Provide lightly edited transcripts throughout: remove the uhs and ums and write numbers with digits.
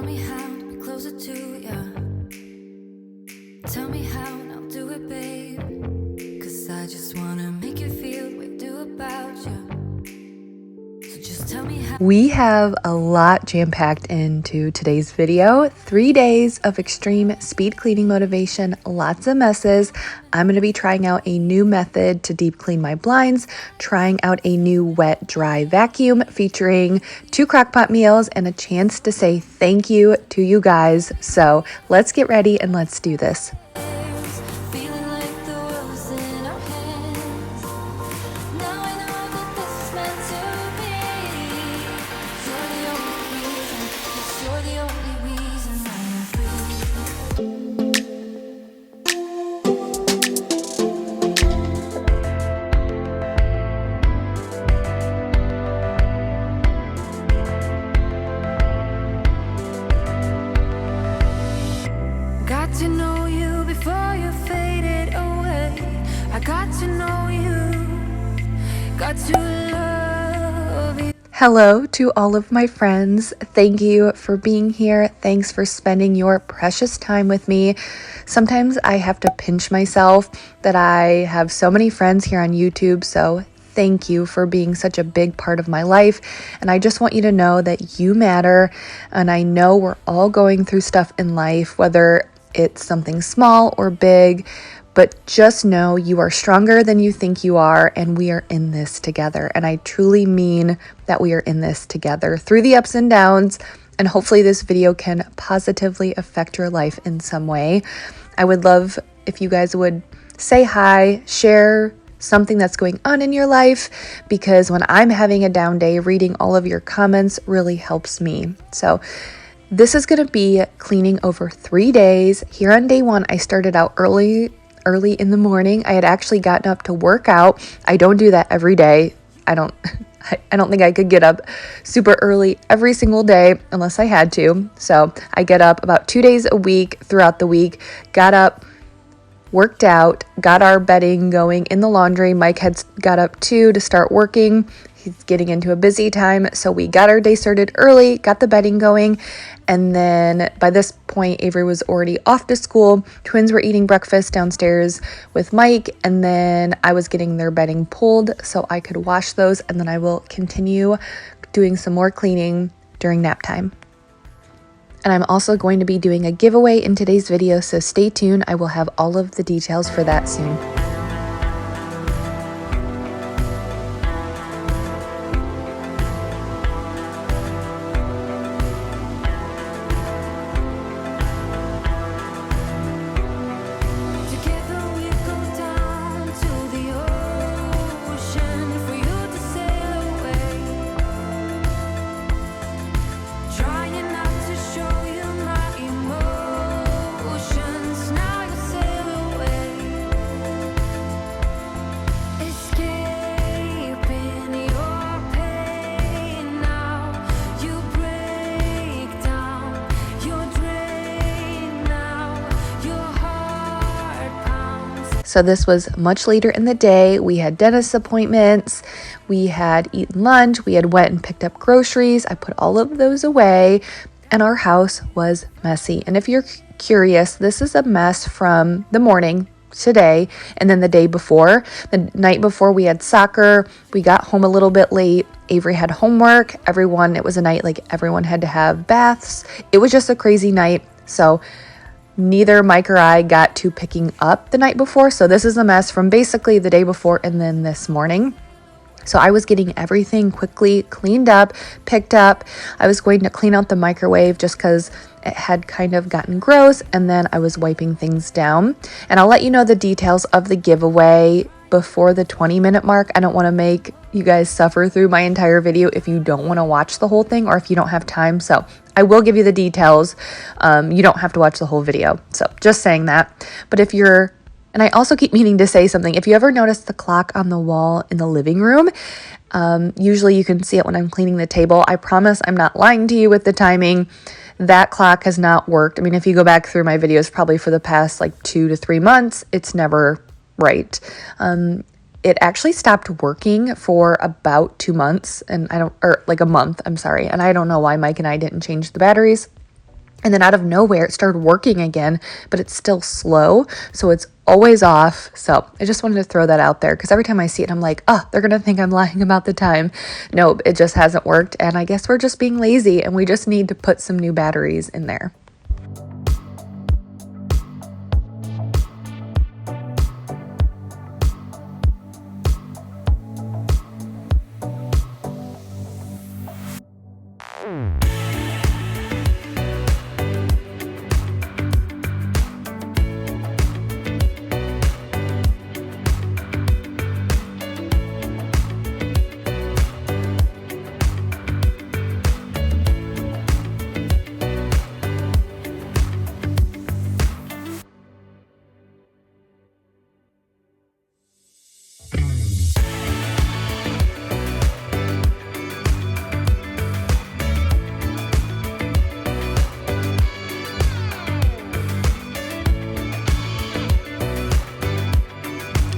me how to be closer to ya. Tell me how and I'll do it, babe. 'Cause I just wanna make you feel what I do about you. So just tell me how. We have a lot jam-packed into today's video. 3 days of extreme speed cleaning motivation, lots of messes. I'm going to be trying out a new method to deep clean my blinds, trying out a new wet dry vacuum featuring 2 Crockpot meals and a chance to say thank you to you guys. So let's get ready and let's do this. Feeling like the world's in our hands. Now I know that this is meant to be. You're the only reason, yes, you're the only reason I am free. Got to know you before you faded away. I got to know you, got to love you. Hello to all of my friends. Thank you for being here. Thanks for spending your precious time with me. Sometimes I have to pinch myself that I have so many friends here on YouTube, so thank you for being such a big part of my life. And I just want you to know that you matter. And I know we're all going through stuff in life, whether it's something small or big, but just know you are stronger than you think you are, and we are in this together. And I truly mean that we are in this together through the ups and downs, and hopefully this video can positively affect your life in some way. I would love if you guys would say hi, share something that's going on in your life, because when I'm having a down day, reading all of your comments really helps me. So this is going to be cleaning over 3 days. Here on day 1, I started out early in the morning. I had actually gotten up to work out. I don't do that every day. I don't think I could get up super early every single day unless I had to. So I get up about 2 days a week throughout the week, got up, worked out, got our bedding going in the laundry. Mike had got up too to start working. He's getting into a busy time, so we got our day started early, got the bedding going, and then by this point, Avery was already off to school. Twins were eating breakfast downstairs with Mike, and then I was getting their bedding pulled so I could wash those, and then I will continue doing some more cleaning during nap time. And I'm also going to be doing a giveaway in today's video, so stay tuned. I will have all of the details for that soon. Together we go down to the ocean for you to sail away. Trying not to show you my emotions. Now you sail away. Escaping your pain now. You break down. You're drained now. Your heart pounds. So this was much later in the day. We had dentist appointments. We had eaten lunch. We had went and picked up groceries. I put all of those away, and our house was messy. And if you're curious, this is a mess from the morning today and then the day before. The night before we had soccer. We got home a little bit late. Avery had homework. It was a night like everyone had to have baths. It was just a crazy night. So neither Mike or I got to picking up the night before. So this is a mess from basically the day before and then this morning. So I was getting everything quickly cleaned up, picked up. I was going to clean out the microwave just because it had kind of gotten gross, and then I was wiping things down. And I'll let you know the details of the giveaway before the 20-minute mark. I don't want to make you guys suffer through my entire video if you don't want to watch the whole thing or if you don't have time. So I will give you the details. You don't have to watch the whole video. So just saying that. But if you're, and I also keep meaning to say something, if you ever notice the clock on the wall in the living room, usually you can see it when I'm cleaning the table. I promise I'm not lying to you with the timing. That clock has not worked. I mean, if you go back through my videos, probably for the past like 2 to 3 months, it's never right. It actually stopped working for about 2 months, and or like a month, I'm sorry. And I don't know why Mike and I didn't change the batteries. And then out of nowhere, it started working again, but it's still slow. So it's always off. So I just wanted to throw that out there because every time I see it, I'm like, oh, they're going to think I'm lying about the time. Nope, it just hasn't worked. And I guess we're just being lazy and we just need to put some new batteries in there.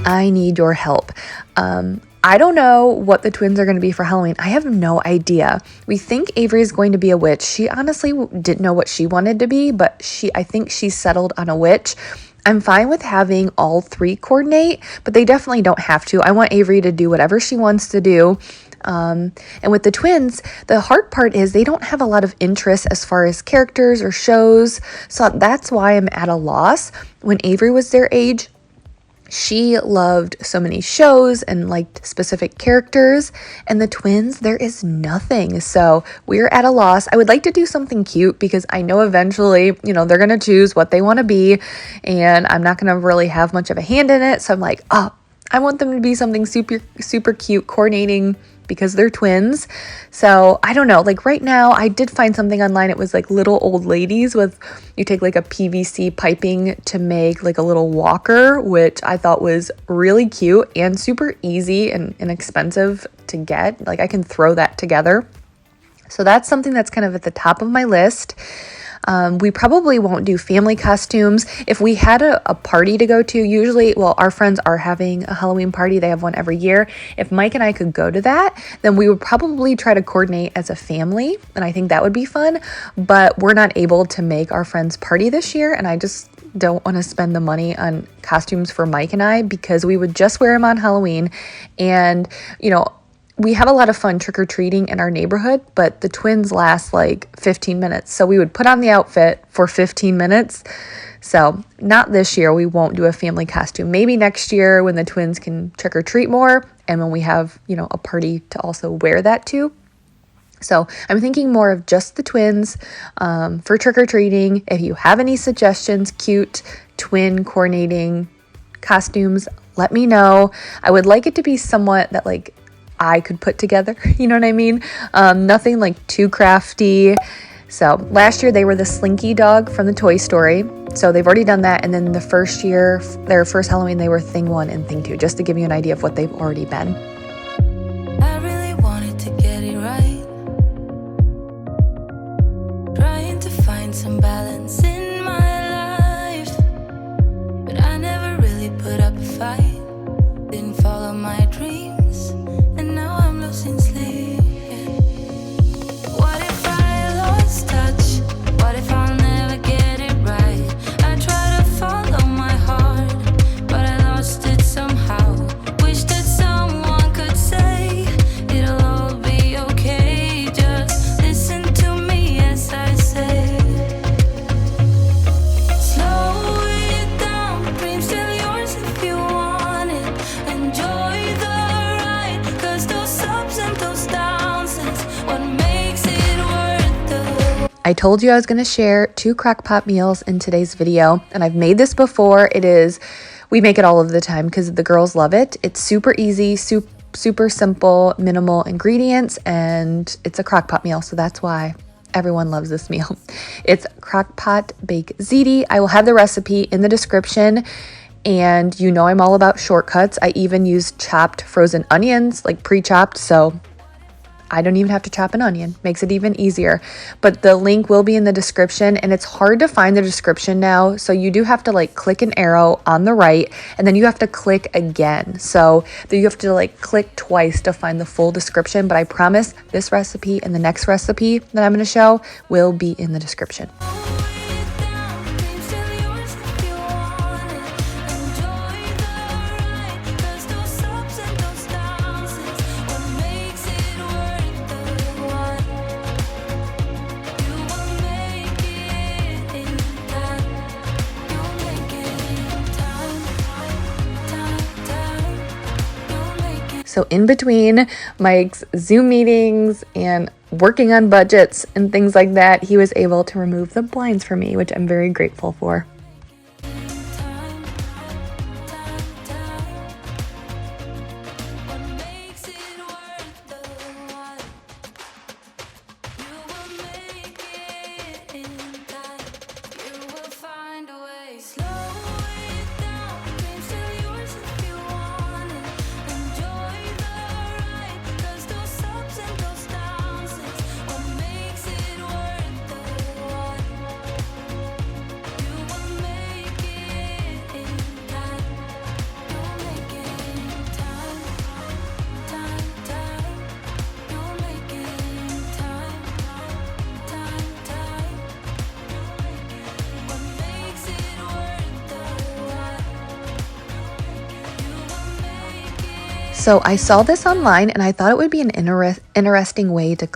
I need your help. I don't know what the twins are going to be for Halloween. I have no idea. We think Avery is going to be a witch. She honestly didn't know what she wanted to be, but I think she settled on a witch. I'm fine with having all three coordinate, but they definitely don't have to. I want Avery to do whatever she wants to do. And with the twins, the hard part is they don't have a lot of interest as far as characters or shows. So that's why I'm at a loss. When Avery was their age, she loved so many shows and liked specific characters, and the twins, there is nothing. So we're at a loss. I would like to do something cute because I know eventually, they're going to choose what they want to be, and I'm not going to really have much of a hand in it. So I'm like, oh, I want them to be something super, super cute, coordinating because they're twins. So I don't know, like right now I did find something online. It was like little old ladies you take like a PVC piping to make like a little walker, which I thought was really cute and super easy and inexpensive to get. Like I can throw that together. So that's something that's kind of at the top of my list. We probably won't do family costumes. If we had a party to go to, usually, our friends are having a Halloween party. They have one every year. If Mike and I could go to that, then we would probably try to coordinate as a family. And I think that would be fun. But we're not able to make our friend's party this year. And I just don't want to spend the money on costumes for Mike and I because we would just wear them on Halloween. And, we have a lot of fun trick-or-treating in our neighborhood, but the twins last like 15 minutes. So we would put on the outfit for 15 minutes. So not this year. We won't do a family costume. Maybe next year when the twins can trick-or-treat more and when we have, a party to also wear that to. So I'm thinking more of just the twins for trick-or-treating. If you have any suggestions, cute twin coordinating costumes, let me know. I would like it to be somewhat that like I could put together, you know what I mean? Nothing like too crafty. So last year they were the Slinky dog from the Toy Story. So they've already done that. And then the first year, their first Halloween, they were Thing 1 and Thing 2, just to give you an idea of what they've already been. I really wanted to get it right. Trying to find some balance in my life. But I never really put up a fight. Didn't follow my dreams. And now I'm losing sleep. What if I lost touch? What if I'll never get it right? I try to follow my heart, but I lost it somehow. Wish that someone could say it'll all be okay. Just listen to me as I say. Slow it down, dreams still yours if you want it. Enjoy the ride, 'cause those ups and those downs is what makes it worth the. I told you I was going to share 2 Crockpot meals in today's video, and I've made this before. We make it all of the time because the girls love it. It's super easy, super simple, minimal ingredients, and it's a Crockpot meal, so that's why everyone loves this meal. It's Crockpot baked ziti. I will have the recipe in the description, and I'm all about shortcuts. I even use chopped frozen onions, like pre-chopped, so I don't even have to chop an onion. Makes it even easier. But the link will be in the description, and it's hard to find the description now. So you do have to like click an arrow on the right, and then you have to click again. So you have to like click twice to find the full description. But I promise this recipe and the next recipe that I'm going to show will be in the description. So in between Mike's Zoom meetings and working on budgets and things like that, he was able to remove the blinds for me, which I'm very grateful for. So I saw this online and I thought it would be an interesting way to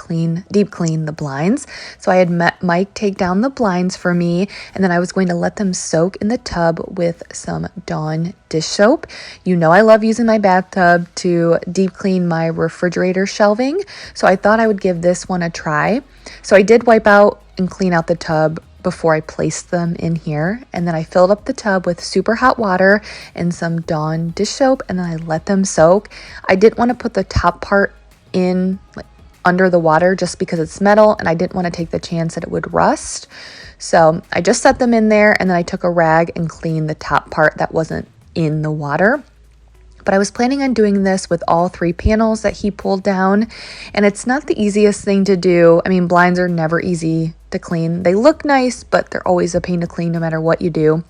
deep clean the blinds. So I had met Mike take down the blinds for me, and then I was going to let them soak in the tub with some Dawn dish soap. You know I love using my bathtub to deep clean my refrigerator shelving, so I thought I would give this one a try. So I did wipe out and clean out the tub before I placed them in here, and then I filled up the tub with super hot water and some Dawn dish soap, and then I let them soak. I didn't want to put the top part in under the water just because it's metal, and I didn't want to take the chance that it would rust. So I just set them in there, and then I took a rag and cleaned the top part that wasn't in the water. But I was planning on doing this with all 3 panels that he pulled down, and it's not the easiest thing to do. I mean, blinds are never easy to clean. They look nice, but they're always a pain to clean no matter what you do.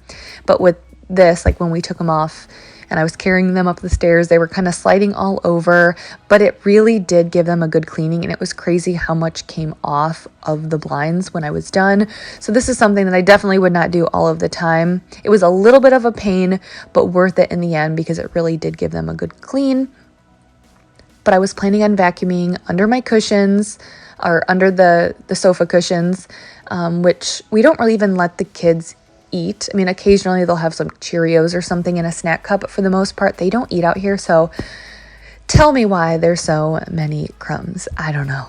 But with this, like when we took them off and I was carrying them up the stairs, they were kind of sliding all over, but it really did give them a good cleaning, and it was crazy how much came off of the blinds when I was done. So this is something that I definitely would not do all of the time. It was a little bit of a pain, but worth it in the end because it really did give them a good clean. But I was planning on vacuuming under my cushions, or under the sofa cushions, which we don't really even let the kids eat. I mean, occasionally they'll have some Cheerios or something in a snack cup, but for the most part, they don't eat out here. So tell me why there's so many crumbs. I don't know.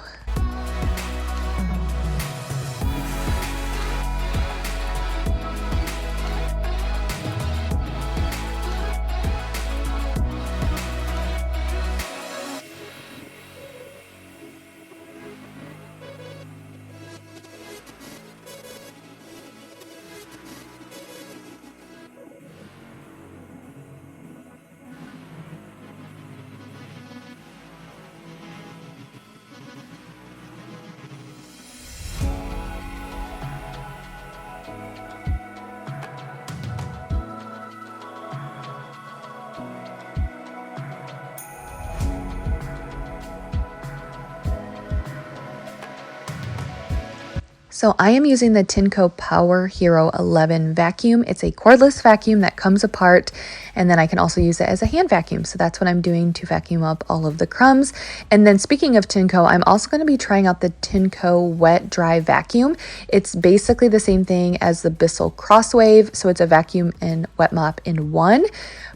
So I am using the Tinco Power Hero 11 vacuum. It's a cordless vacuum that comes apart, and then I can also use it as a hand vacuum. So that's what I'm doing to vacuum up all of the crumbs. And then speaking of Tinco, I'm also going to be trying out the Tinco Wet Dry Vacuum. It's basically the same thing as the Bissell Crosswave. So it's a vacuum and wet mop in one.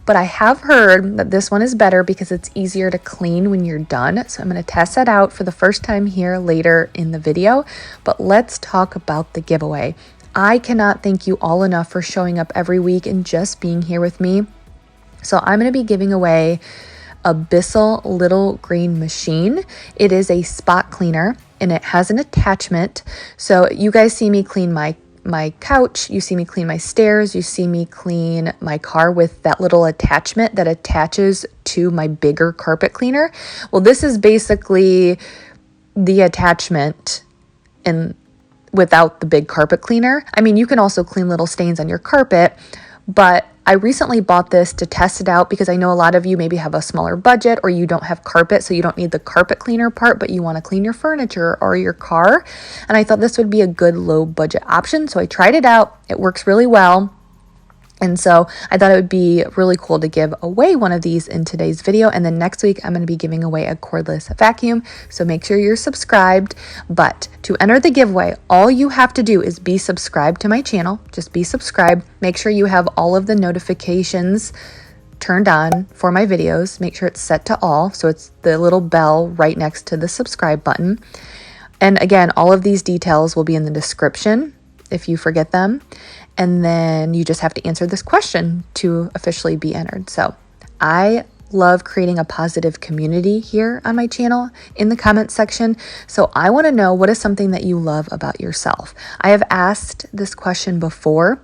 But I have heard that this one is better because it's easier to clean when you're done. So I'm going to test that out for the first time here later in the video. But let's talk about the giveaway. I cannot thank you all enough for showing up every week and just being here with me. So I'm going to be giving away a Bissell little green machine. It is a spot cleaner and it has an attachment. So you guys see me clean my couch, you see me clean my stairs, you see me clean my car with that little attachment that attaches to my bigger carpet cleaner. Well, this is basically the attachment and without the big carpet cleaner. I mean, you can also clean little stains on your carpet, but I recently bought this to test it out because I know a lot of you maybe have a smaller budget or you don't have carpet, so you don't need the carpet cleaner part, but you want to clean your furniture or your car. And I thought this would be a good low budget option. So I tried it out. It works really well. And so I thought it would be really cool to give away one of these in today's video. And then next week, I'm going to be giving away a cordless vacuum. So make sure you're subscribed. But to enter the giveaway, all you have to do is be subscribed to my channel. Just be subscribed. Make sure you have all of the notifications turned on for my videos. Make sure it's set to all, so it's the little bell right next to the subscribe button. And again, all of these details will be in the description if you forget them. And then you just have to answer this question to officially be entered. So I love creating a positive community here on my channel in the comments section. So I want to know, what is something that you love about yourself? I have asked this question before,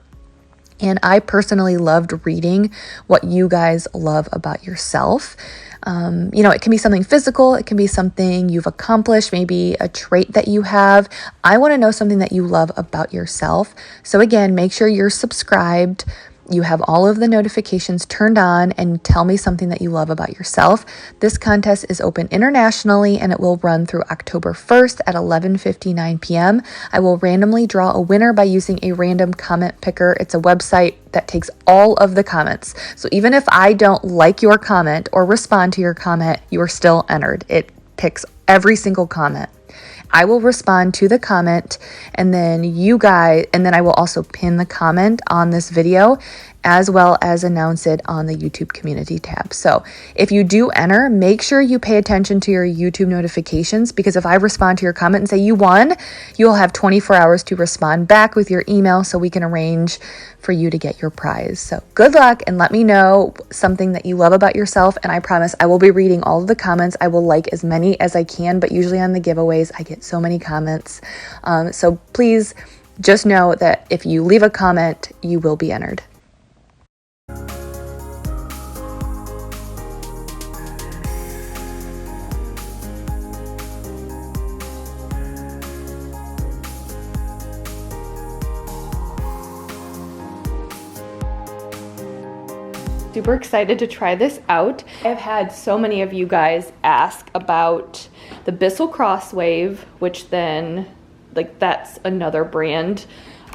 and I personally loved reading what you guys love about yourself. It can be something physical. It can be something you've accomplished, maybe a trait that you have. I want to know something that you love about yourself. So again, make sure you're subscribed. You have all of the notifications turned on, and tell me something that you love about yourself. This contest is open internationally, and it will run through October 1st at 11:59 p.m. I will randomly draw a winner by using a random comment picker. It's a website that takes all of the comments. So even if I don't like your comment or respond to your comment, you are still entered. It picks every single comment. I will respond to the comment, and then I will also pin the comment on this video, as well as announce it on the YouTube community tab. So if you do enter, make sure you pay attention to your YouTube notifications, because if I respond to your comment and say you won, you'll have 24 hours to respond back with your email so we can arrange for you to get your prize. So good luck, and let me know something that you love about yourself, and I promise I will be reading all of the comments. I will like as many as I can, but usually on the giveaways I get so many comments. So please just know that if you leave a comment, you will be entered. Super excited to try this out. I've had so many of you guys ask about the Bissell Crosswave, which then, that's another brand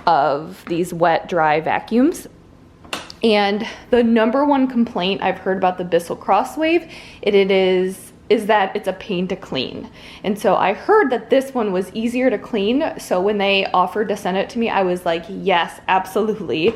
of these wet dry vacuums. And the number one complaint I've heard about the Bissell Crosswave is that it's a pain to clean. And so I heard that this one was easier to clean. So when they offered to send it to me, I was like, yes, absolutely.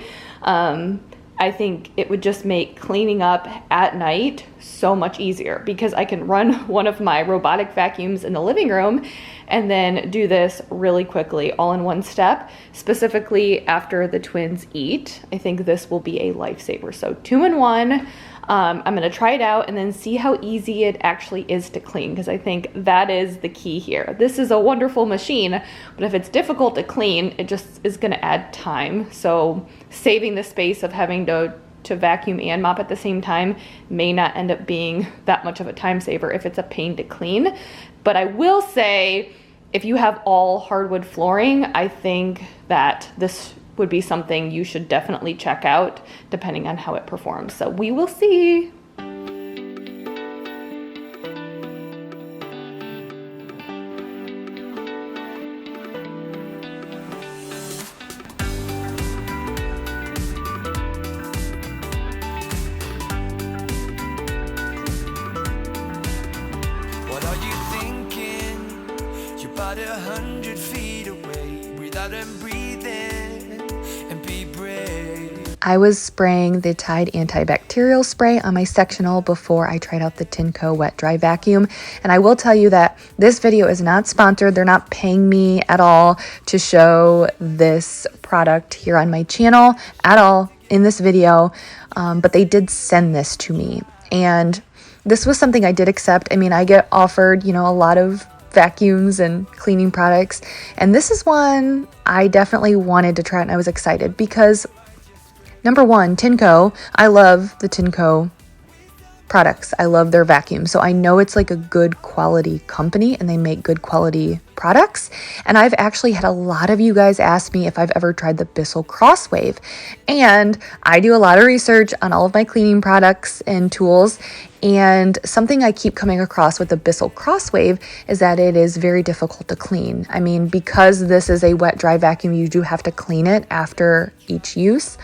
I think it would just make cleaning up at night so much easier, because I can run one of my robotic vacuums in the living room and then do this really quickly, all in one step, specifically after the twins eat. I think this will be a lifesaver. So 2-in-1. I'm going to try it out and then see how easy it actually is to clean, because I think that is the key here. This is a wonderful machine, but if it's difficult to clean, it just is going to add time. So saving the space of having to vacuum and mop at the same time may not end up being that much of a time saver if it's a pain to clean. But I will say, if you have all hardwood flooring, I think that this would be something you should definitely check out, depending on how it performs. So we will see. What are you thinking? You're about 100 feet away. Breathe out and breathe in and be brave. I was spraying the Tide antibacterial spray on my sectional before I tried out the Tinco wet dry vacuum. And I will tell you that this video is not sponsored. They're not paying me at all to show this product here on my channel at all in this video. But they did send this to me. And this was something I did accept. I mean, I get offered, a lot of vacuums and cleaning products. And this is one I definitely wanted to try, and I was excited because, number one, Tinco, I love the Tinco products. I love their vacuum. So I know it's like a good quality company and they make good quality products. And I've actually had a lot of you guys ask me if I've ever tried the Bissell Crosswave. And I do a lot of research on all of my cleaning products and tools. And something I keep coming across with the Bissell Crosswave is that it is very difficult to clean. I mean, because this is a wet dry vacuum, you do have to clean it after each use.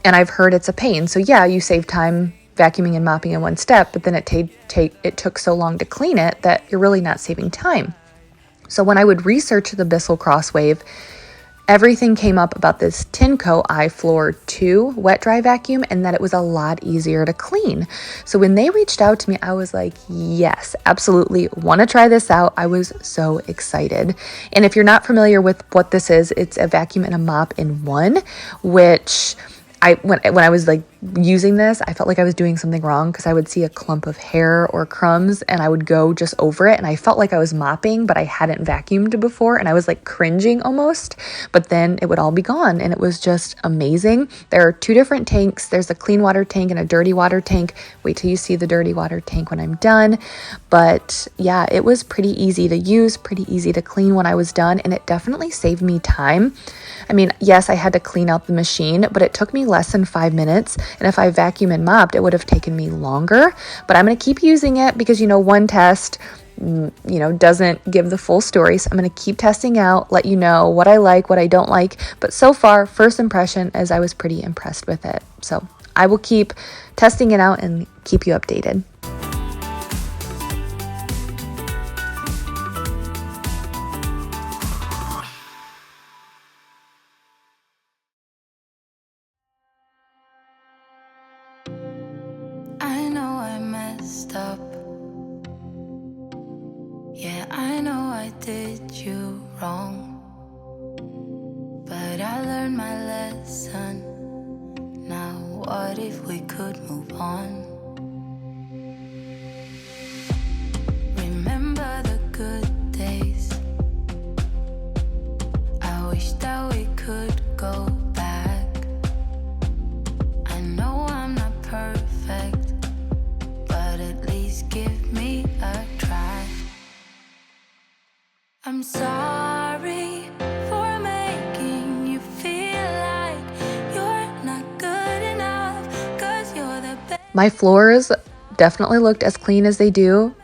And I've heard it's a pain. So yeah, you save time vacuuming and mopping in one step, but then it took so long to clean it that you're really not saving time. So when I would research the Bissell Crosswave, everything came up about this Tinco iFloor 2 wet dry vacuum and that it was a lot easier to clean. So when they reached out to me, I was like, yes, absolutely want to try this out. I was so excited. And if you're not familiar with what this is, it's a vacuum and a mop in one, which when I was like using this, I felt like I was doing something wrong because I would see a clump of hair or crumbs and I would go just over it, and I felt like I was mopping, but I hadn't vacuumed before, and I was like cringing almost, but then it would all be gone, and it was just amazing. There are 2 different tanks. There's a clean water tank and a dirty water tank. Wait till you see the dirty water tank when I'm done. But yeah, it was pretty easy to use, pretty easy to clean when I was done, and it definitely saved me time. I mean, yes, I had to clean out the machine, but it took me less than 5 minutes. And if I vacuumed and mopped, it would have taken me longer. But I'm going to keep using it because, one test, doesn't give the full story. So I'm going to keep testing out, let you know what I like, what I don't like. But so far, first impression is I was pretty impressed with it. So I will keep testing it out and keep you updated. I know I messed up. Yeah, I know I did you wrong. But I learned my lesson. Now what if we could move on? Remember the good days. I wish that we could go back. I know I'm not perfect, but at least give me a try. I'm sorry for making you feel like you're not good enough, 'cause you're the best. My floors definitely looked as clean as they do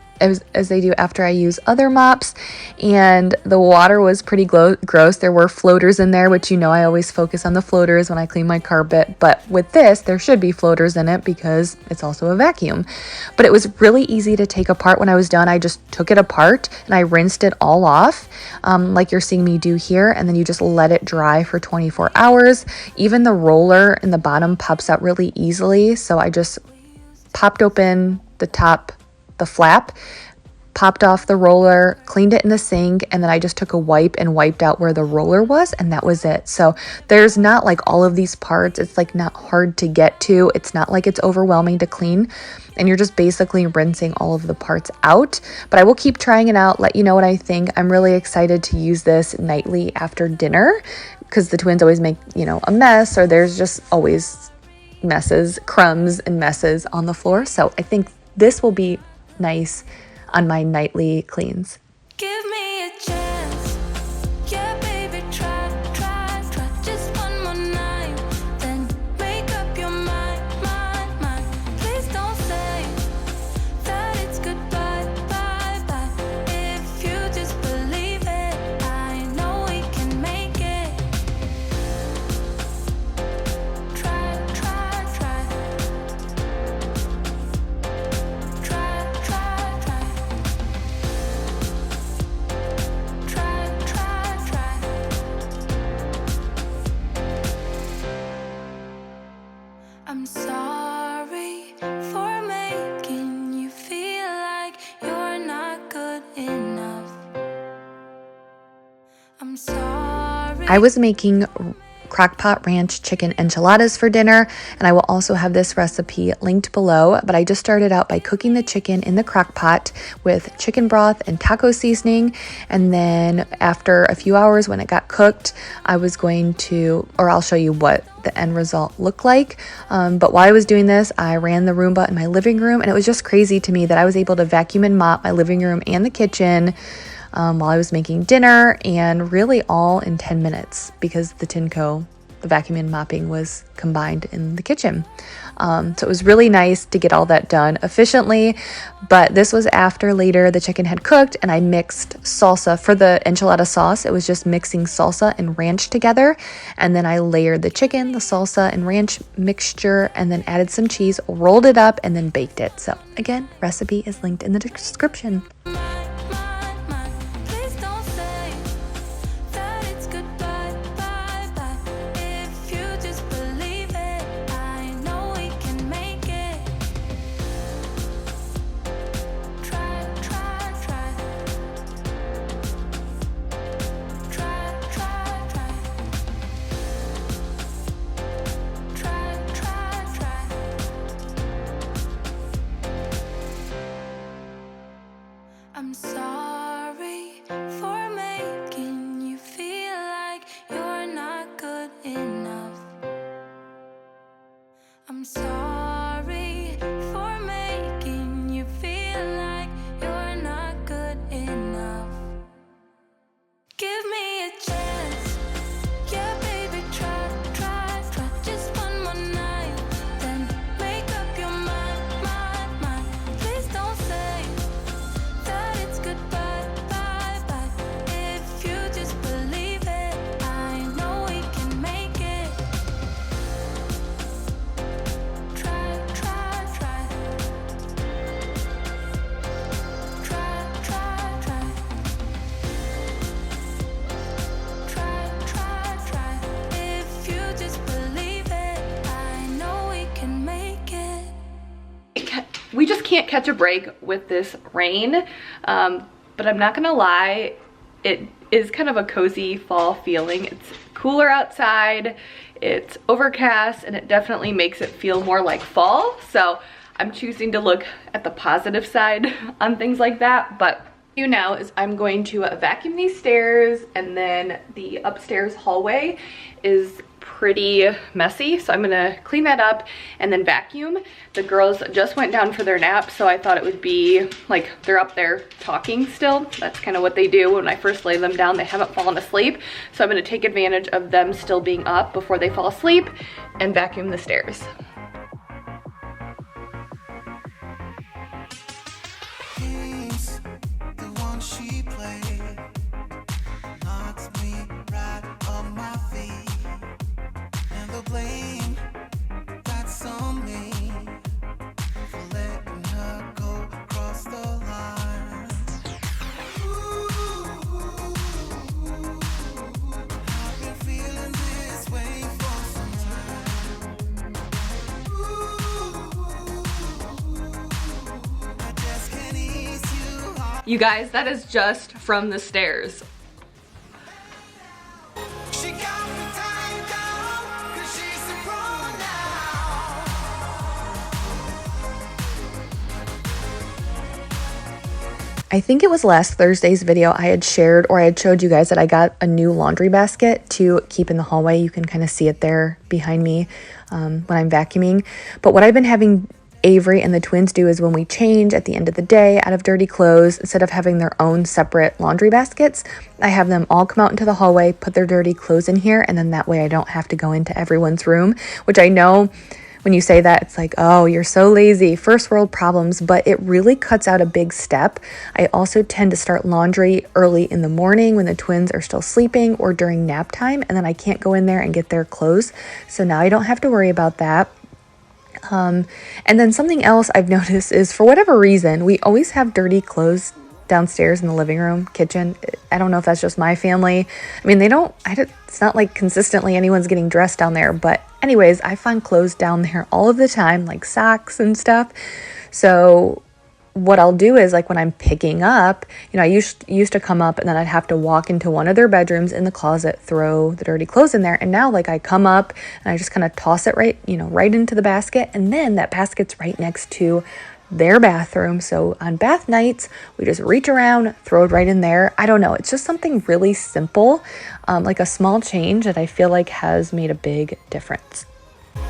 after I use other mops, and the water was pretty gross. There were floaters in there, which I always focus on the floaters when I clean my carpet, but with this there should be floaters in it because it's also a vacuum. But it was really easy to take apart. When I was done, I just took it apart and I rinsed it all off, like you're seeing me do here, and then you just let it dry for 24 hours. Even the roller in the bottom pops out really easily, so I just popped open the flap, popped off the roller, cleaned it in the sink, and then I just took a wipe and wiped out where the roller was, and that was it. So there's not like all of these parts. It's like not hard to get to. It's not like it's overwhelming to clean, and you're just basically rinsing all of the parts out. But I will keep trying it out, let you know what I think. I'm really excited to use this nightly after dinner because the twins always make, a mess, or there's just always messes, crumbs and messes on the floor. So I think this will be nice on my nightly cleans. Give me a chance. Yeah, baby, try just one more night. Then make up your mind. Please don't say that it's goodbye, bye. If you just believe it, I know we can make it. Try. I'm sorry for making you feel like you're not good enough. I'm sorry. I was making Crockpot ranch chicken enchiladas for dinner, and I will also have this recipe linked below, but I just started out by cooking the chicken in the Crockpot with chicken broth and taco seasoning, and then after a few hours when it got cooked, I'll show you what the end result looked like. But while I was doing this, I ran the Roomba in my living room, and it was just crazy to me that I was able to vacuum and mop my living room and the kitchen while I was making dinner, and really all in 10 minutes because the vacuuming and mopping was combined in the kitchen. So it was really nice to get all that done efficiently, but this was after later the chicken had cooked and I mixed salsa for the enchilada sauce. It was just mixing salsa and ranch together, and then I layered the chicken, the salsa and ranch mixture, and then added some cheese, rolled it up, and then baked it. So again, recipe is linked in the description. Please don't say that it's goodbye, bye. sorry for making you feel like you're not good enough. Give me a chance, yeah, baby, try, try, try. Just one more night, then make up your mind, mind, mind. Please don't say that it's goodbye, bye, bye. If you just believe it, I know we can make it. Try, try, try. Try, try, try. Try, try, try. If you just believe it, I know we can make it. We just can't catch a break with this rain, but I'm not gonna lie, it is kind of a cozy fall feeling. It's cooler outside, it's overcast, and it definitely makes it feel more like fall. So I'm choosing to look at the positive side on things like that. But now is I'm going to vacuum these stairs, and then the upstairs hallway is pretty messy, so I'm gonna clean that up and then vacuum. The girls just went down for their nap, so I thought it would be like they're up there talking still. That's kind of what they do when I first lay them down. They haven't fallen asleep, so I'm gonna take advantage of them still being up before they fall asleep and vacuum the stairs. He's the one she played, knocks me right on my feet, and the blame that's on me for letting her go across the line. I've been feeling this way for some time. I just can't ease you off. You guys, that is just from the stairs. She got me tied down, 'cause she's a pro now. I think it was last Thursday's video I had shared, or I had showed you guys that I got a new laundry basket to keep in the hallway. You can kind of see it there behind me when I'm vacuuming. But what I've been having Avery and the twins do is when we change at the end of the day out of dirty clothes, instead of having their own separate laundry baskets, I have them all come out into the hallway, put their dirty clothes in here, and then that way I don't have to go into everyone's room, which I know when you say that, it's like, oh, you're so lazy, first world problems, but it really cuts out a big step. I also tend to start laundry early in the morning when the twins are still sleeping or during nap time, and then I can't go in there and get their clothes. So now I don't have to worry about that. And then something else I've noticed is, for whatever reason, we always have dirty clothes downstairs in the living room, kitchen. I don't know if that's just my family. I mean, it's not like consistently anyone's getting dressed down there, but anyways, I find clothes down there all of the time, like socks and stuff. So what I'll do is, like, when I'm picking up, I used to come up and then I'd have to walk into one of their bedrooms in the closet, throw the dirty clothes in there. And now, like, I come up and I just kind of toss it right into the basket. And then that basket's right next to their bathroom. So on bath nights, we just reach around, throw it right in there. I don't know. It's just something really simple, like a small change that I feel like has made a big difference.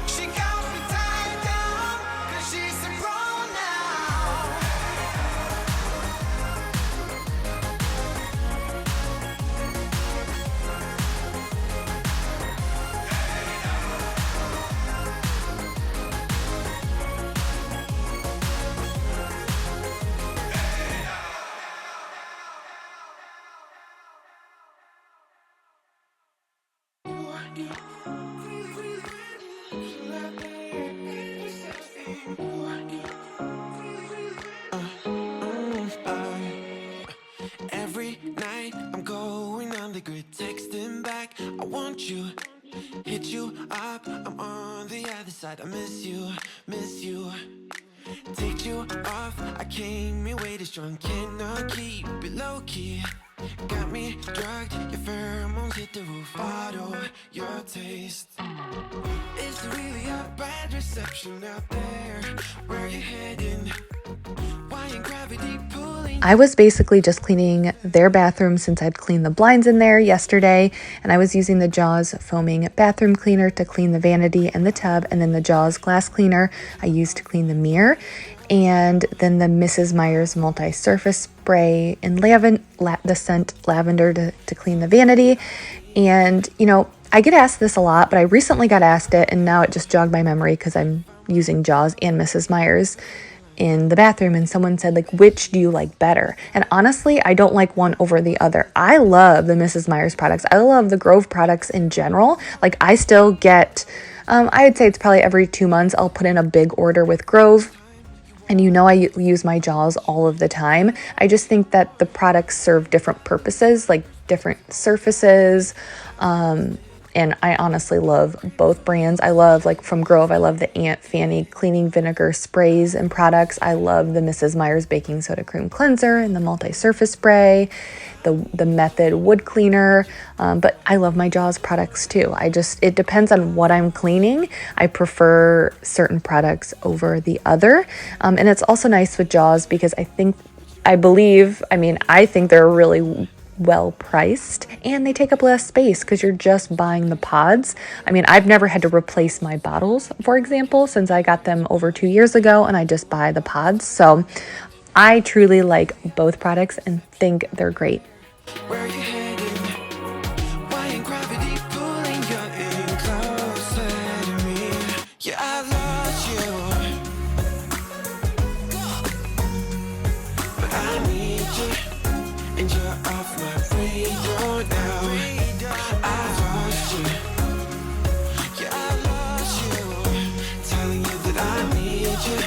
She got me tied down, 'cause she's a pro now. Every night I'm going on the grid, texting back, I want you, hit you up, I'm on the other side, I miss you, take you off, I came in way too strong, cannot keep it low key, got me drugged, your pheromones hit the roof, auto, your taste, is there really a bad reception out there, where you heading, why ain't gravity pulling I was basically just cleaning their bathroom since I'd cleaned the blinds in there yesterday, and I was using the Jaws foaming bathroom cleaner to clean the vanity and the tub, and then the Jaws glass cleaner I used to clean the mirror, and then the Mrs. Meyer's multi-surface spray in the scent lavender to clean the vanity. And, you know, I get asked this a lot, but I recently got asked it, and now it just jogged my memory because I'm using Jaws and Mrs. Meyer's in the bathroom, and someone said, like, which do you like better? And honestly, I don't like one over the other. I love the Mrs. Meyer's products. I love the Grove products in general. Like, I still get, I would say it's probably every 2 months I'll put in a big order with Grove. And you know, I use my Jaws all of the time. I just think that the products serve different purposes, like different surfaces. And I honestly love both brands. I love, like, from Grove, I love the Aunt Fanny cleaning vinegar sprays and products. I love the Mrs. Meyer's baking soda cream cleanser and the multi-surface spray, the Method wood cleaner. But I love my Jaws products too. It depends on what I'm cleaning. I prefer certain products over the other. And it's also nice with Jaws because I think they're really well priced, and they take up less space because you're just buying the pods. I mean, I've never had to replace my bottles, for example, since I got them over 2 years ago, and I just buy the pods. So I truly like both products and think they're great. Where are you heading? Why ain't gravity pulling you in closer to me? Yeah, I lost you, but I need you, and you're off my radar now. I lost you, yeah, I lost you, telling you that I need you,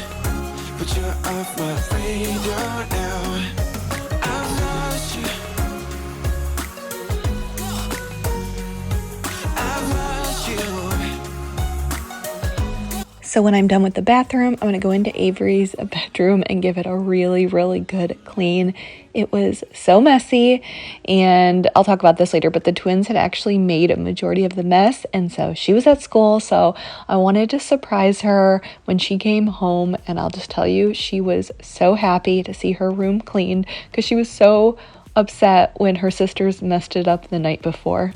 but you're off my radar now. I lost you, I lost you. So when I'm done with the bathroom, I'm going to go into Avery's bedroom and give it a really, really good clean. It was so messy, and I'll talk about this later, but the twins had actually made a majority of the mess, and so she was at school, so I wanted to surprise her when she came home, and I'll just tell you, she was so happy to see her room cleaned because she was so upset when her sisters messed it up the night before.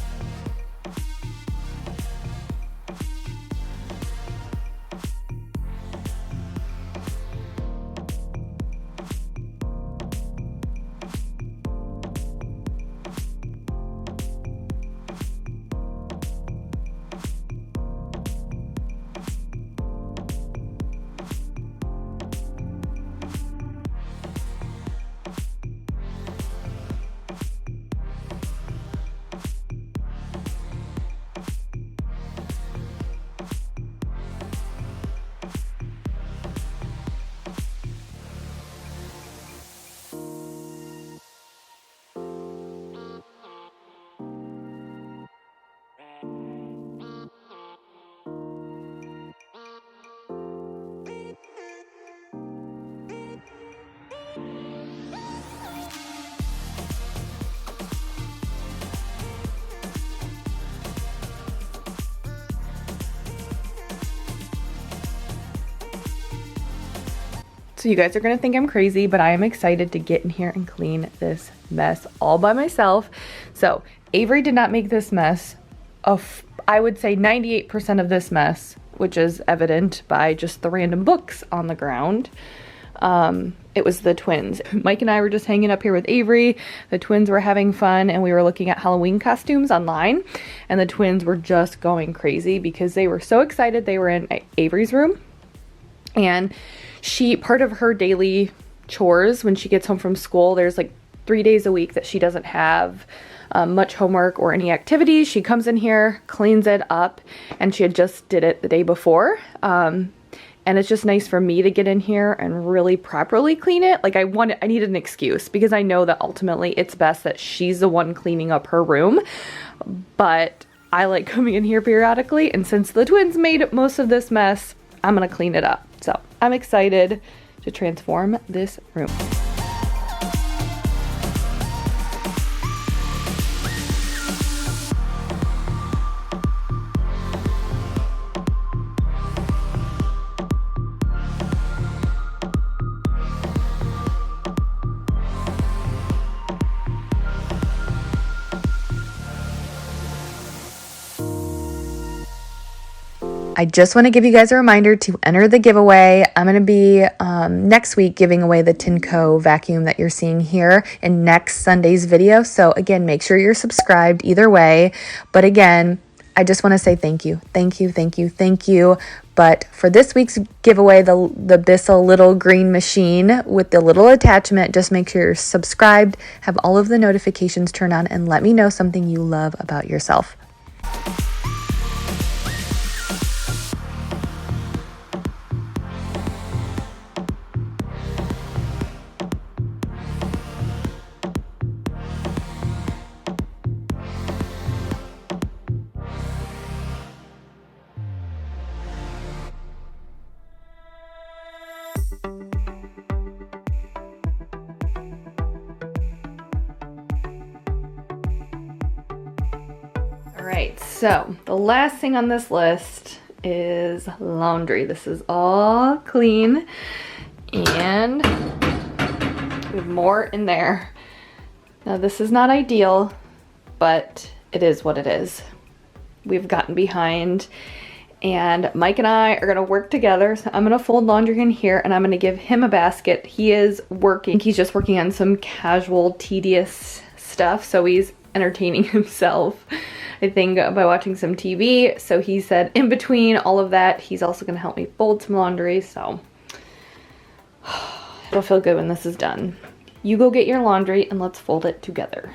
So you guys are going to think I'm crazy, but I am excited to get in here and clean this mess all by myself. So Avery did not make this mess. I would say 98% of this mess, which is evident by just the random books on the ground. It was the twins. Mike and I were just hanging up here with Avery. The twins were having fun, and we were looking at Halloween costumes online, and the twins were just going crazy because they were so excited. They were in Avery's room, and part of her daily chores when she gets home from school, there's like 3 days a week that she doesn't have much homework or any activities. She comes in here, cleans it up, and she had just did it the day before. And it's just nice for me to get in here and really properly clean it. Like I needed an excuse because I know that ultimately it's best that she's the one cleaning up her room. But I like coming in here periodically, and since the twins made most of this mess, I'm gonna clean it up. So I'm excited to transform this room. I just want to give you guys a reminder to enter the giveaway. I'm going to be next week giving away the Tinco vacuum that you're seeing here in next Sunday's video. So again, make sure you're subscribed either way. But again, I just want to say thank you, thank you, thank you, thank you. But for this week's giveaway, the Bissell little green machine with the little attachment, just make sure you're subscribed, have all of the notifications turned on, and let me know something you love about yourself. All right, so the last thing on this list is laundry. This is all clean and we have more in there. Now this is not ideal, but it is what it is. We've gotten behind and Mike and I are gonna work together. So I'm gonna fold laundry in here and I'm gonna give him a basket. He is working, he's just working on some casual, tedious stuff. So he's entertaining himself, I think, by watching some TV. So he said in between all of that, he's also gonna help me fold some laundry. So it'll feel good when this is done. You go get your laundry and let's fold it together.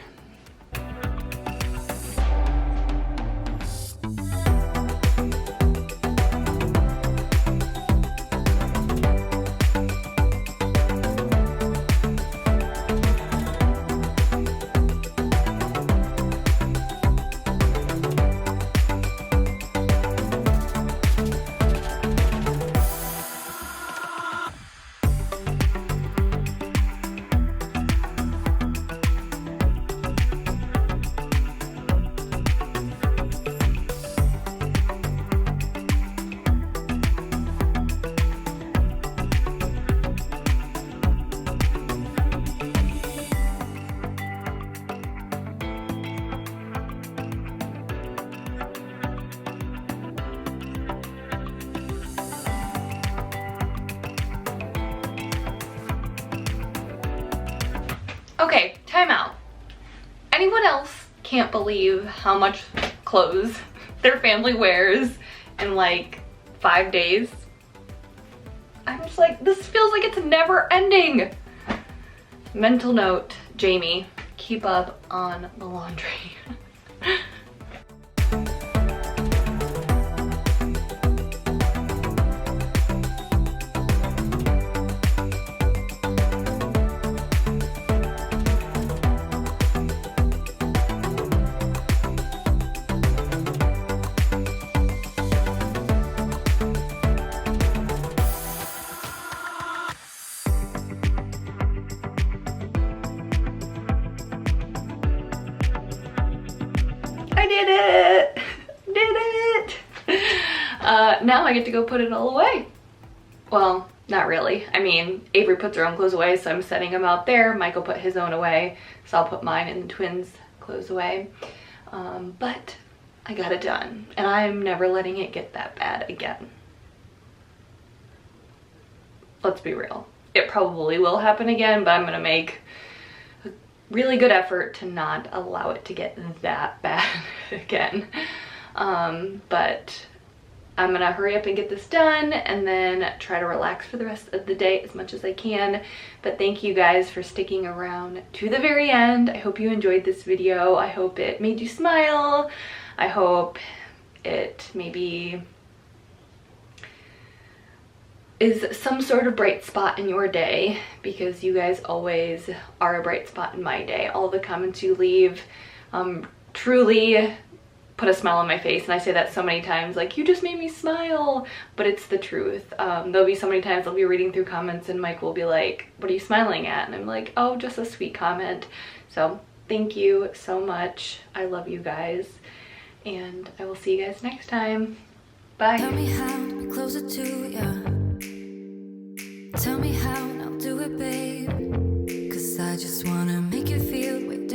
Okay, time out. Anyone else can't believe how much clothes their family wears in like 5 days? I'm just like, this feels like it's never ending. Mental note, Jamie, keep up on the laundry. Now I get to go put it all away. Well, not really. I mean, Avery puts her own clothes away, so I'm setting them out there. Michael put his own away, so I'll put mine and the twins' clothes away. But I got it done, and I'm never letting it get that bad again. Let's be real. It probably will happen again, but I'm gonna make a really good effort to not allow it to get that bad again. But I'm gonna hurry up and get this done and then try to relax for the rest of the day as much as I can. But thank you guys for sticking around to the very end. I hope you enjoyed this video. I hope it made you smile. I hope it maybe is some sort of bright spot in your day, because you guys always are a bright spot in my day. All the comments you leave truly put a smile on my face, and I say that so many times, like, you just made me smile, but it's the truth. There'll be so many times I'll be reading through comments and Mike will be like, what are you smiling at? And I'm like, oh, just a sweet comment. So thank you so much. I love you guys, and I will see you guys next time. Bye. Tell me how to be closer to ya. Tell me how, and I'll do it, babe. 'Cause I just wanna make you feel the way